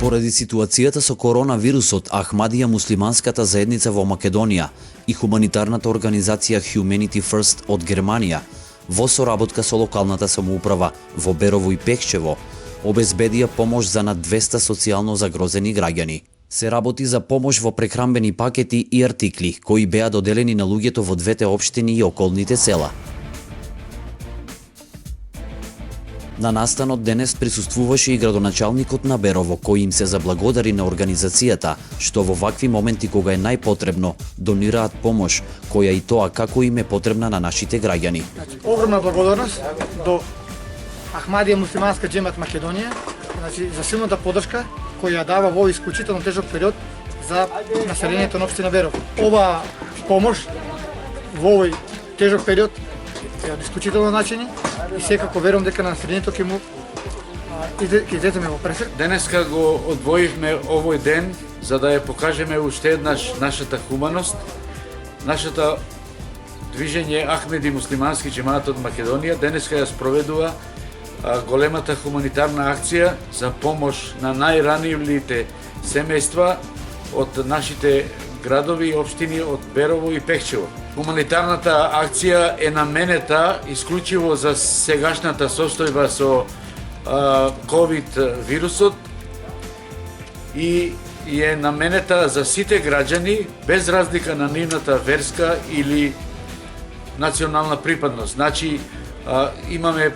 Поради ситуацијата со коронавирусот, Ахмадија муслиманската заедница во Македонија и хуманитарната организација Humanity First од Германија, во соработка со локалната самоуправа во Берово и Пехчево, обезбедија помош за над 200 социјално загрозени граѓани. Се работи за помош во прехранбени пакети и артикли, кои беа доделени на луѓето во двете општини и околните села. На настанот денес присуствуваше и градоначалникот на Берово, кој им се заблагодари на организацијата, што во вакви моменти кога е најпотребно, донираат помош, која и тоа како им е потребна на нашите граѓани. Огромна благодарност до Ахмадија муслиманска џемат Македонија, за силната подршка која ја дава во овој исклучително тежок период за населението на општина Берово. Ова помош во овој тежок период е од исклучително значење и секако верувам дека населението ќе му излеземе во пресек. Денеска го одвоивме овој ден за да ја покажеме уште еднаш нашата хуманост, нашата движење Ахмеди муслимански џемаат од Македонија денеска ја спроведува големата хуманитарна акција за помош на најранливите семејства од нашите градови и општини од Берово и Пехчево. Хуманитарната акција е наменета исклучиво за сегашната состојба со ковид вирусот и е наменета за сите граѓани без разлика на нивната верска или национална припадност. Значи имаме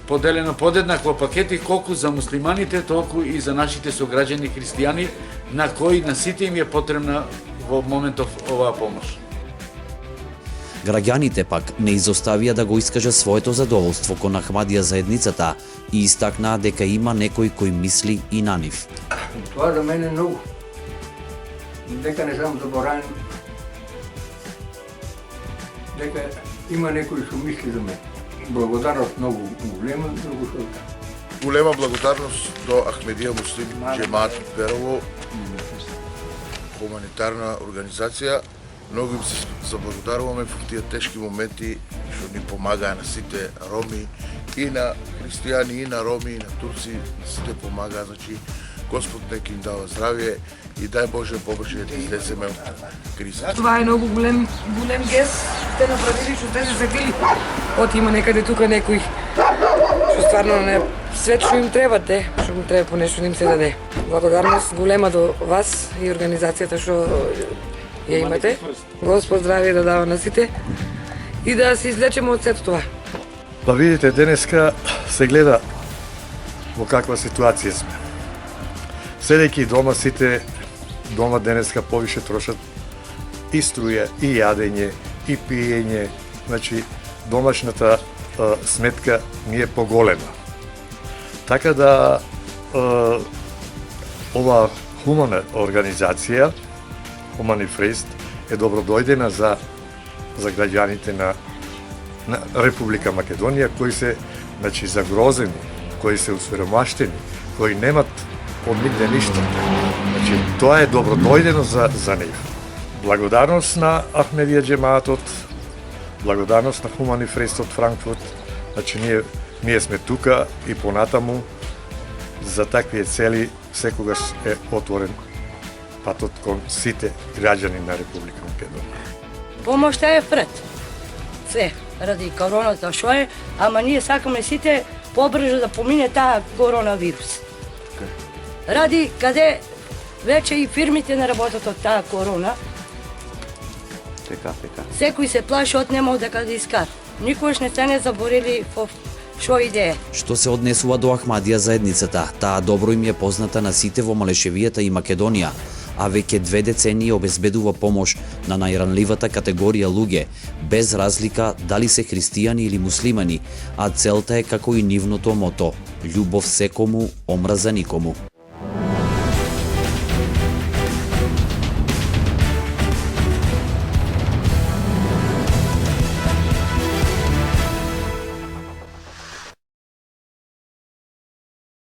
поделено подеднакво пакети колку за муслиманите, толку и за нашите сограѓани христијани, на кои на сите им е потребна во моментов оваа помош. Граѓаните пак не изоставија да го искажат своето задоволство кон Ахмадија заедницата и истакнаа дека има некој кој мисли и на нив. Тоа за мене многу. Дека не сам заборавен. Дека има некој што мисли за мене. Благодарност многу голема, многу шолка. Голема благодарност до Ахмедија муслим џемаат Берово, хуманитарна организација. Многу им се заблагодаруваме во тие тешки моменти што ни помагаа на сите роми, и на христијани, и на роми, и на турци, сите помагаа, значи Господ нека им дава здравје и дај Боже побрже да излеземе од кризата. Това е многу голем гест што сте направили, што сте се сетили. Има некаде тука некој што стварно не свет што им треба што им треба по нешто да им се даде. Благодарност голема до вас и организацијата што ја имате. Господ здравје да дава на сите и да се излечеме од сето това. Па видите, денеска се гледа во каква ситуација сме. Седејќи дома, сите дома денеска повише трошат и струја, и јадење, и пиење. Значи, домашната сметка ни е поголема. Така да, ова хумана организација, Humanity First, е добродојдена за граѓаните на Република Македонија, кои се загрозени, кои се усвиромаштени, кои немат од нигде ништо. Значи, тоа е добродојдено за нив. Благодарност на Ахмедија џемаатот, благодарност на Humanity First од Франкфурт. Значи, ние сме тука и понатаму за такви цели секогаш е отворен патот кон сите граѓани на Република Македонија. Помошта е пред. Се, ради короната што е, ама ние сакаме сите побрзо да помине таа коронавирус. Ради каде веќе и фирмите не работат од таа корона. Така. Секој се плаши од нема дека да искар. Никош не се не заборили во што иде. Што се однесува до Ахмадија заедницата, таа добро им е позната на сите во Малешевијата и Македонија, а веќе 2 децении обезбедува помош на најранливата категорија луѓе, без разлика дали се христијани или муслимани, а целта е како и нивното мото: љубов секому, омраза никому.